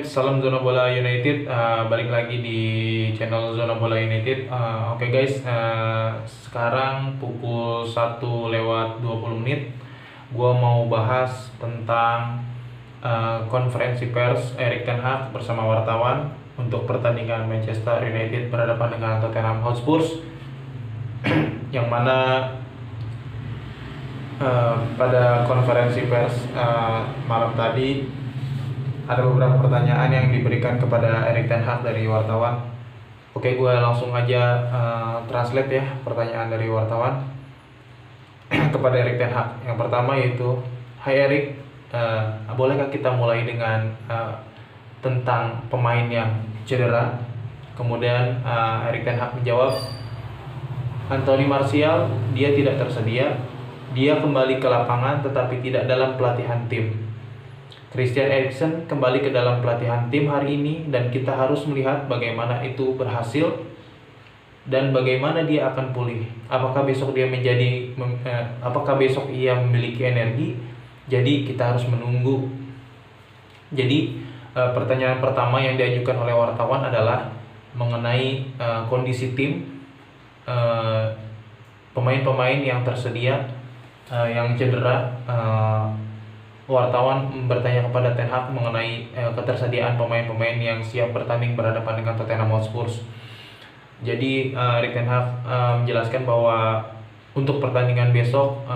salam Zona Bola United. Balik lagi di channel Zona Bola United. Oke guys, sekarang pukul 1:20. Gua mau bahas tentang konferensi pers Erik ten Hag bersama wartawan untuk pertandingan Manchester United berhadapan dengan Tottenham Hotspur, yang mana pada konferensi pers malam tadi ada beberapa pertanyaan yang diberikan kepada Erik ten Hag dari wartawan. Oke, gue langsung aja translate ya pertanyaan dari wartawan kepada Erik ten Hag. Yang pertama yaitu, "Hai Erik, bolehkah kita mulai dengan tentang pemain yang cedera?" Kemudian Erik ten Hag menjawab, "Anthony Martial, dia tidak tersedia. Dia kembali ke lapangan tetapi tidak dalam pelatihan tim. Christian Eriksen kembali ke dalam pelatihan tim hari ini dan kita harus melihat bagaimana itu berhasil dan bagaimana dia akan pulih. Apakah besok ia memiliki energi? Jadi kita harus menunggu." Jadi pertanyaan pertama yang diajukan oleh wartawan adalah mengenai kondisi tim, pemain-pemain yang tersedia, yang cedera. Wartawan bertanya kepada Ten Hag mengenai ketersediaan pemain-pemain yang siap bertanding berhadapan dengan Tottenham Hotspur. Jadi Erik ten Hag menjelaskan bahwa untuk pertandingan besok,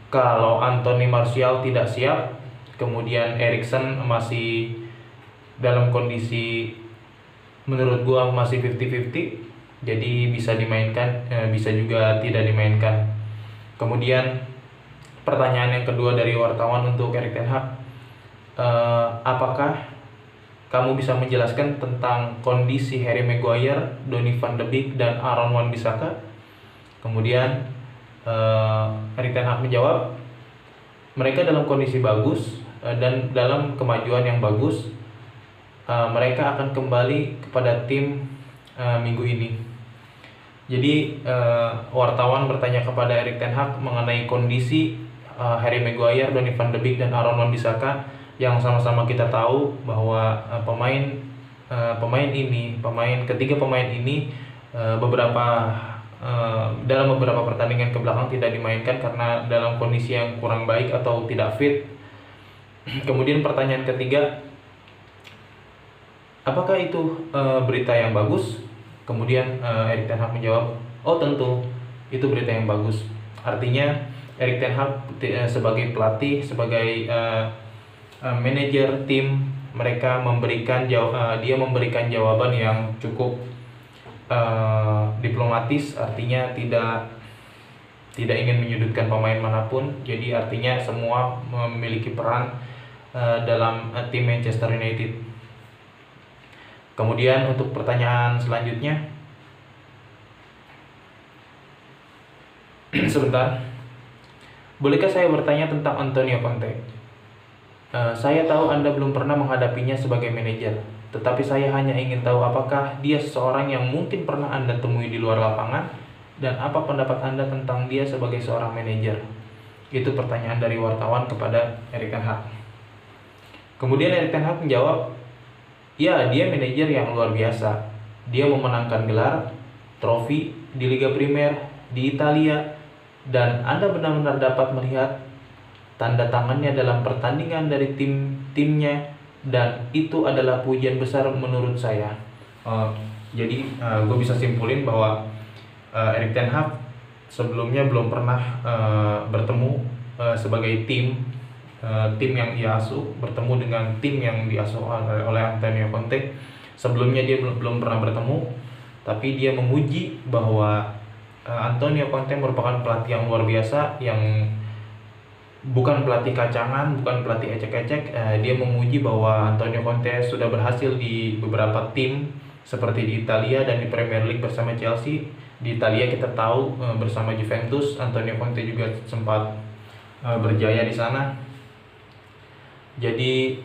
kalau Anthony Martial tidak siap, kemudian Eriksen masih dalam kondisi menurut gua masih 50-50, jadi bisa dimainkan, bisa juga tidak dimainkan. Kemudian pertanyaan yang kedua dari wartawan untuk Erik ten Hag, apakah kamu bisa menjelaskan tentang kondisi Harry Maguire, Donny van de Beek, dan Aaron Wan-Bissaka? Kemudian Erik ten Hag menjawab, mereka dalam kondisi bagus dan dalam kemajuan yang bagus. Mereka akan kembali kepada tim minggu ini. Jadi wartawan bertanya kepada Erik ten Hag mengenai kondisi Harry Maguire, Donny van de Beek, dan Aaron Wan-Bissaka, yang sama-sama kita tahu bahwa ketiga pemain ini dalam beberapa pertandingan ke belakang tidak dimainkan karena dalam kondisi yang kurang baik atau tidak fit. Kemudian pertanyaan ketiga, apakah itu berita yang bagus? Kemudian Erik ten Hag menjawab, oh tentu, itu berita yang bagus. Artinya Erik ten Hag sebagai pelatih, sebagai manajer tim, dia memberikan jawaban yang cukup diplomatis, artinya tidak ingin menyudutkan pemain manapun. Jadi artinya semua memiliki peran dalam tim Manchester United. Kemudian untuk pertanyaan selanjutnya, sebentar. Bolehkah saya bertanya tentang Antonio Conte? Saya tahu Anda belum pernah menghadapinya sebagai manajer, tetapi saya hanya ingin tahu apakah dia seseorang yang mungkin pernah Anda temui di luar lapangan, dan apa pendapat Anda tentang dia sebagai seorang manajer? Itu pertanyaan dari wartawan kepada Erik ten Hag. Kemudian Erik ten Hag menjawab, ya, dia manajer yang luar biasa. Dia memenangkan gelar, trofi di Liga Primer, di Italia, dan Anda benar-benar dapat melihat tanda tangannya dalam pertandingan dari timnya, dan itu adalah pujian besar menurut saya. Jadi gue bisa simpulin bahwa Erik ten Hag sebelumnya belum pernah bertemu sebagai tim yang ia asuh, bertemu dengan tim yang diasuh oleh Antonio Conte. Sebelumnya dia belum pernah bertemu, tapi dia memuji bahwa Antonio Conte merupakan pelatih yang luar biasa, yang bukan pelatih kacangan, bukan pelatih ecek-ecek. Dia memuji bahwa Antonio Conte sudah berhasil di beberapa tim seperti di Italia dan di Premier League bersama Chelsea. Di Italia kita tahu bersama Juventus, Antonio Conte juga sempat berjaya di sana. Jadi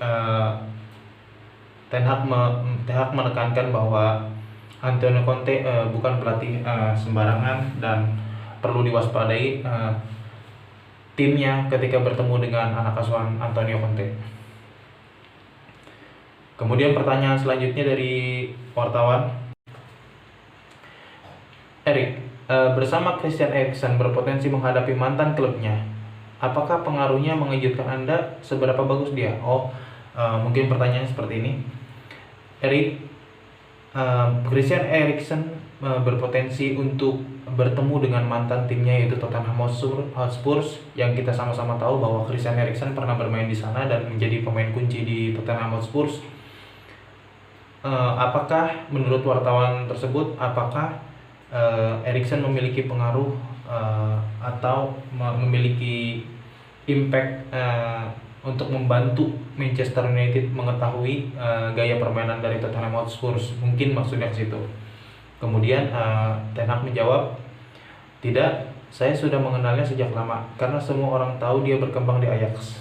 Ten Hag menekankan bahwa Antonio Conte bukan pelatih sembarangan dan perlu diwaspadai timnya ketika bertemu dengan anak asuhan Antonio Conte. Kemudian pertanyaan selanjutnya dari wartawan, Erik, bersama Christian Eriksen berpotensi menghadapi mantan klubnya. Apakah pengaruhnya mengejutkan Anda? Seberapa bagus dia? Mungkin pertanyaan seperti ini. Erik, Christian Eriksen berpotensi untuk bertemu dengan mantan timnya yaitu Tottenham Hotspur, yang kita sama-sama tahu bahwa Christian Eriksen pernah bermain di sana dan menjadi pemain kunci di Tottenham Hotspur. Apakah menurut wartawan tersebut, apakah Eriksen memiliki pengaruh atau memiliki impact untuk membantu Manchester United mengetahui gaya permainan dari Tottenham Hotspur? Mungkin maksudnya ke situ. Kemudian Ten Hag menjawab, tidak, saya sudah mengenalnya sejak lama karena semua orang tahu dia berkembang di Ajax.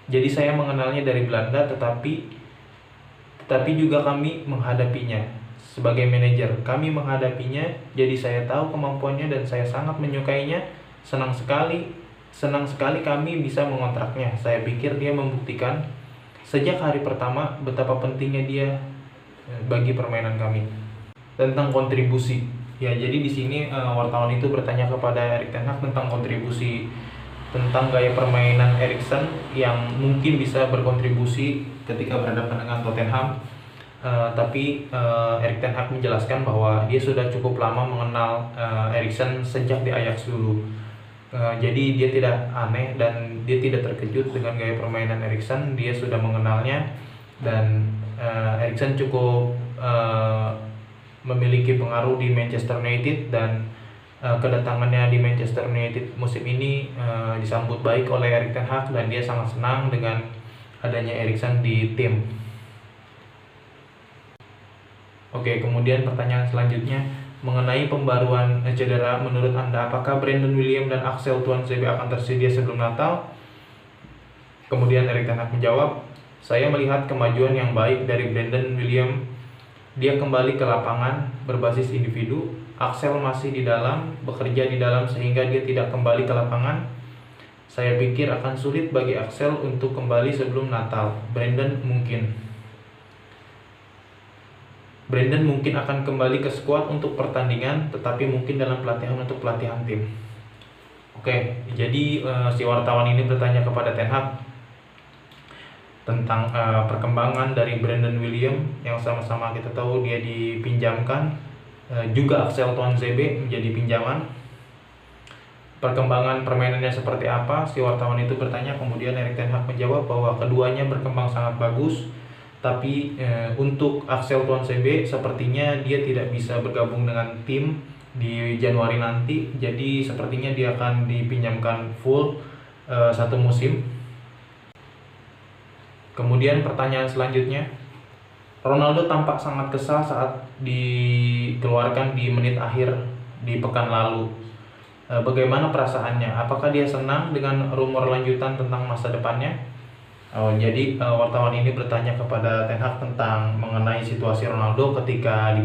Jadi saya mengenalnya dari Belanda, tetapi juga kami menghadapinya. Sebagai manajer, kami menghadapinya, jadi saya tahu kemampuannya dan saya sangat menyukainya. Senang sekali kami bisa mengontraknya. Saya pikir dia membuktikan sejak hari pertama betapa pentingnya dia bagi permainan kami. Tentang kontribusi, ya jadi di sini wartawan itu bertanya kepada Erik ten Hag tentang kontribusi, tentang gaya permainan Eriksen yang mungkin bisa berkontribusi ketika berhadapan dengan Tottenham. Tapi Erik ten Hag menjelaskan bahwa dia sudah cukup lama mengenal Eriksen sejak di Ajax dulu. Jadi dia tidak aneh dan dia tidak terkejut dengan gaya permainan Eriksen. Dia sudah mengenalnya dan Eriksen cukup memiliki pengaruh di Manchester United, dan kedatangannya di Manchester United musim ini disambut baik oleh Erik ten Hag dan dia sangat senang dengan adanya Eriksen di tim. Oke, kemudian pertanyaan selanjutnya mengenai pembaruan cedera, menurut Anda apakah Brandon William dan Axel Tuanzebe akan tersedia sebelum Natal? Kemudian Erik ten Hag menjawab, saya melihat kemajuan yang baik dari Brandon William. Dia kembali ke lapangan berbasis individu. Axel masih bekerja di dalam sehingga dia tidak kembali ke lapangan. Saya pikir akan sulit bagi Axel untuk kembali sebelum Natal. Brandon mungkin akan kembali ke skuad untuk pertandingan, tetapi mungkin dalam pelatihan untuk pelatihan tim. Oke, jadi si wartawan ini bertanya kepada Ten Hag tentang perkembangan dari Brandon William yang sama-sama kita tahu dia dipinjamkan, juga Axel Tuanzebe menjadi pinjaman. Perkembangan permainannya seperti apa? Si wartawan itu bertanya. Kemudian Erik ten Hag menjawab bahwa keduanya berkembang sangat bagus. Tapi untuk Axel Tuanzebe sepertinya dia tidak bisa bergabung dengan tim di Januari nanti. Jadi sepertinya dia akan dipinjamkan full 1 musim. Kemudian pertanyaan selanjutnya, Ronaldo tampak sangat kesal saat dikeluarkan di menit akhir di pekan lalu. Bagaimana perasaannya? Apakah dia senang dengan rumor lanjutan tentang masa depannya? Jadi wartawan ini bertanya kepada Ten Hag tentang mengenai situasi Ronaldo ketika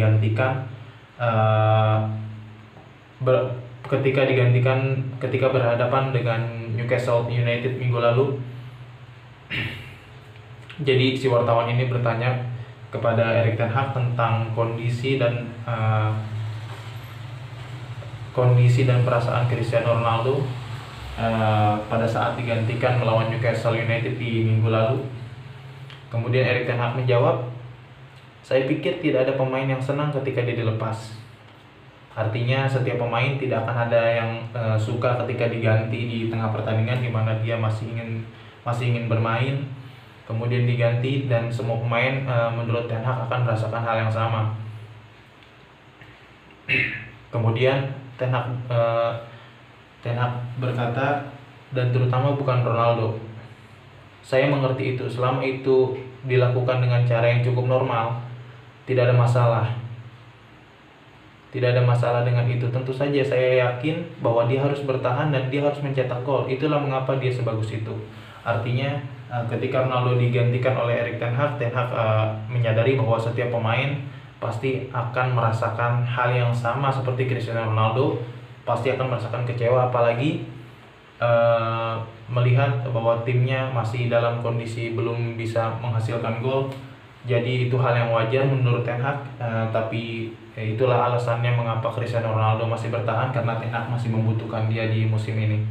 berhadapan dengan Newcastle United minggu lalu. Jadi si wartawan ini bertanya kepada Erik ten Hag tentang kondisi dan perasaan Cristiano Ronaldo pada saat digantikan melawan Newcastle United di minggu lalu. Kemudian Erik ten Hag menjawab, saya pikir tidak ada pemain yang senang ketika dia dilepas. Artinya setiap pemain tidak akan ada yang suka ketika diganti di tengah pertandingan di mana dia masih ingin bermain, kemudian diganti, dan semua pemain menurut Ten Hag akan merasakan hal yang sama. Kemudian Ten Hag berkata, dan terutama bukan Ronaldo. Saya mengerti itu, selama itu dilakukan dengan cara yang cukup normal, tidak ada masalah. Tidak ada masalah dengan itu. Tentu saja saya yakin bahwa dia harus bertahan dan dia harus mencetak gol. Itulah mengapa dia sebagus itu. Artinya ketika Ronaldo digantikan oleh Erik ten Hag menyadari bahwa setiap pemain pasti akan merasakan hal yang sama seperti Cristiano Ronaldo, pasti akan merasakan kecewa, apalagi melihat bahwa timnya masih dalam kondisi belum bisa menghasilkan gol. Jadi itu hal yang wajar menurut Ten Hag, tapi itulah alasannya mengapa Cristiano Ronaldo masih bertahan, karena Ten Hag masih membutuhkan dia di musim ini.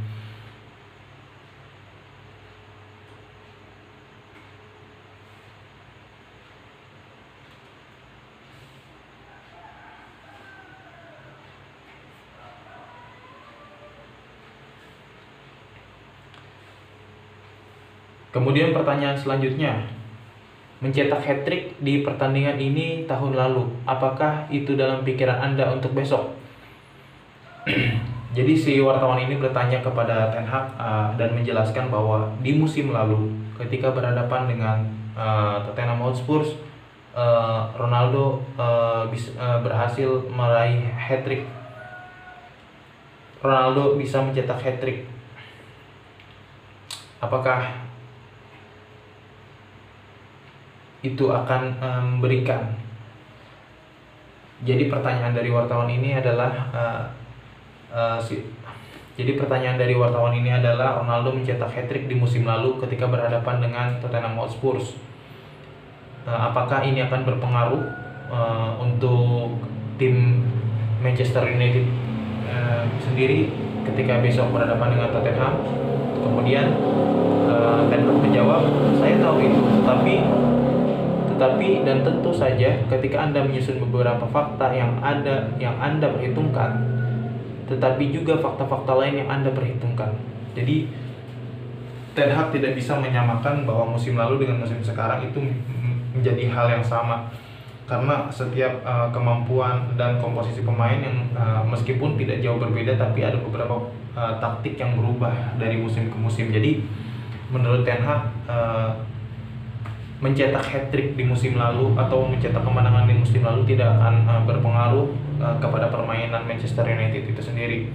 Kemudian pertanyaan selanjutnya, mencetak hat-trick di pertandingan ini tahun lalu, apakah itu dalam pikiran Anda untuk besok? Jadi si wartawan ini bertanya kepada Ten Hag dan menjelaskan bahwa di musim lalu ketika berhadapan dengan Tottenham Hotspur, Ronaldo berhasil meraih hat-trick. Ronaldo bisa mencetak hat-trick. Apakah itu akan memberikan? Jadi pertanyaan dari wartawan ini adalah Ronaldo mencetak hat-trick di musim lalu ketika berhadapan dengan Tottenham Hotspur. Apakah ini akan berpengaruh untuk tim Manchester United sendiri ketika besok berhadapan dengan Tottenham? Kemudian Ten Hag menjawab, saya tahu itu, tetapi dan tentu saja ketika Anda menyusun beberapa fakta yang Anda perhitungkan, tetapi juga fakta-fakta lain yang Anda perhitungkan. Jadi Ten Hag tidak bisa menyamakan bahwa musim lalu dengan musim sekarang itu menjadi hal yang sama, karena setiap kemampuan dan komposisi pemain yang meskipun tidak jauh berbeda, tapi ada beberapa taktik yang berubah dari musim ke musim. Jadi menurut Ten Hag, mencetak hat-trick di musim lalu atau mencetak kemenangan di musim lalu tidak akan berpengaruh kepada permainan Manchester United itu sendiri.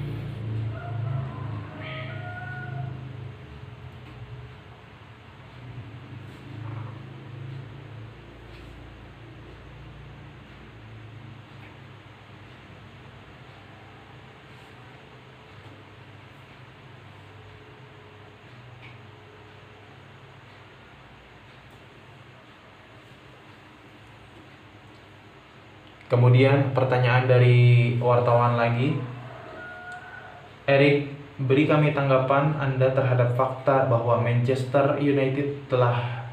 Kemudian pertanyaan dari wartawan lagi, Erik, beri kami tanggapan Anda terhadap fakta bahwa Manchester United telah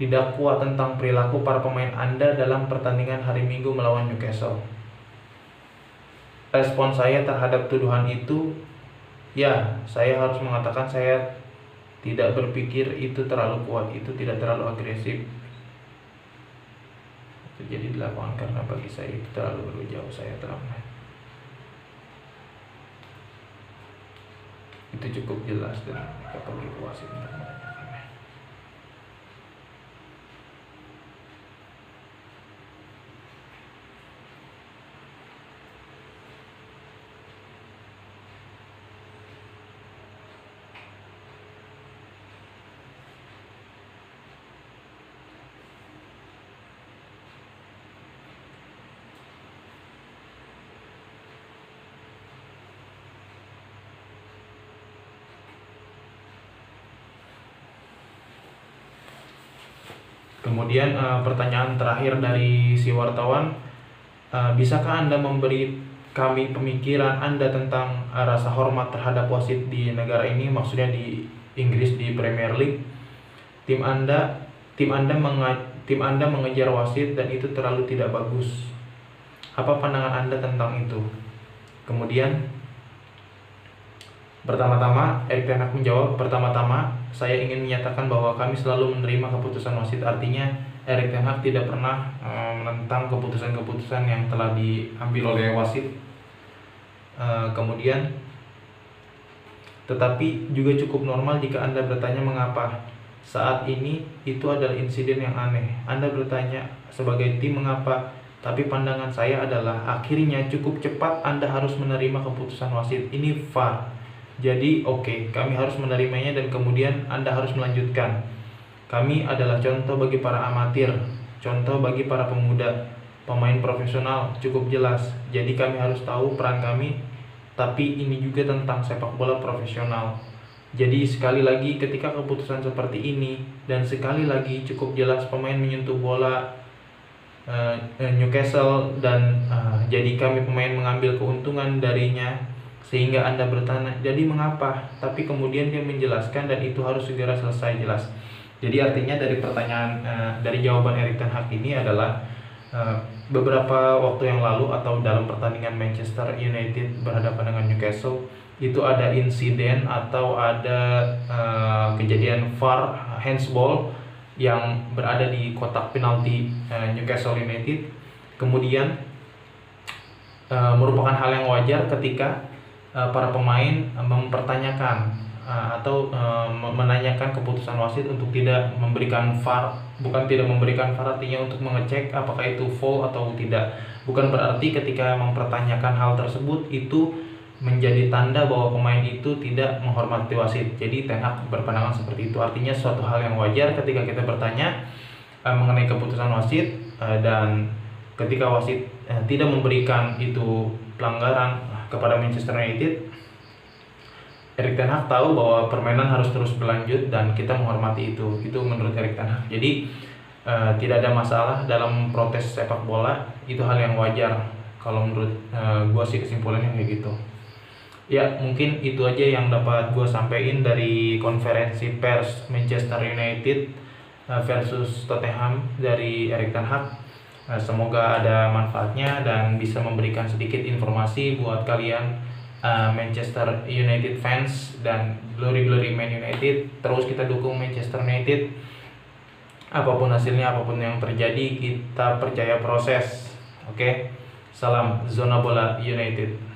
didakwa tentang perilaku para pemain Anda dalam pertandingan hari Minggu melawan Newcastle. Respon saya terhadap tuduhan itu, ya, saya harus mengatakan saya tidak berpikir itu terlalu kuat, itu tidak terlalu agresif. Terjadi di lapangan karena bagi saya itu terlalu jauh, saya telah itu cukup jelas dan mereka pergi ke wasit untuk menanyakannya. Kemudian pertanyaan terakhir dari si wartawan, bisakah Anda memberi kami pemikiran Anda tentang rasa hormat terhadap wasit di negara ini, maksudnya di Inggris, di Premier League. Tim Anda mengejar wasit dan itu terlalu tidak bagus. Apa pandangan Anda tentang itu? Kemudian pertama-tama Erik Ten Hag menjawab, pertama-tama saya ingin menyatakan bahwa kami selalu menerima keputusan wasit. Artinya Erik Ten Hag tidak pernah menentang keputusan-keputusan yang telah diambil oleh wasit. Kemudian tetapi juga cukup normal jika Anda bertanya mengapa saat ini itu adalah insiden yang aneh. Anda bertanya sebagai tim mengapa, tapi pandangan saya adalah akhirnya cukup cepat Anda harus menerima keputusan wasit. Ini VAR. Jadi oke, kami harus menerimanya dan kemudian Anda harus melanjutkan. Kami adalah contoh bagi para amatir, contoh bagi para pemuda, pemain profesional, cukup jelas. Jadi kami harus tahu peran kami, tapi ini juga tentang sepak bola profesional. Jadi sekali lagi ketika keputusan seperti ini dan sekali lagi cukup jelas pemain menyentuh bola Newcastle dan jadi kami pemain mengambil keuntungan darinya, sehingga Anda bertanya, jadi mengapa? Tapi kemudian dia menjelaskan dan itu harus segera selesai jelas. Jadi artinya dari pertanyaan dari jawaban Erik ten Hag ini adalah beberapa waktu yang lalu atau dalam pertandingan Manchester United berhadapan dengan Newcastle itu ada insiden atau ada kejadian VAR handsball yang berada di kotak penalti Newcastle United. Kemudian merupakan hal yang wajar ketika para pemain mempertanyakan atau menanyakan keputusan wasit untuk tidak memberikan VAR. Bukan tidak memberikan VAR artinya untuk mengecek apakah itu foul atau tidak. Bukan berarti ketika mempertanyakan hal tersebut itu menjadi tanda bahwa pemain itu tidak menghormati wasit. Jadi Ten Hag berpandangan seperti itu. Artinya suatu hal yang wajar ketika kita bertanya mengenai keputusan wasit dan ketika wasit tidak memberikan itu pelanggaran kepada Manchester United, Erik ten Hag tahu bahwa permainan harus terus berlanjut dan kita menghormati itu. Itu menurut Erik ten Hag. Jadi tidak ada masalah dalam protes sepak bola. Itu hal yang wajar. Kalau menurut gua sih kesimpulannya kayak gitu. Ya, mungkin itu aja yang dapat gue sampaikan dari konferensi pers Manchester United versus Tottenham dari Erik ten Hag. Semoga ada manfaatnya dan bisa memberikan sedikit informasi buat kalian Manchester United fans dan Glory Man United. Terus kita dukung Manchester United. Apapun hasilnya, apapun yang terjadi, kita percaya proses. Oke? Salam Zona Bola United.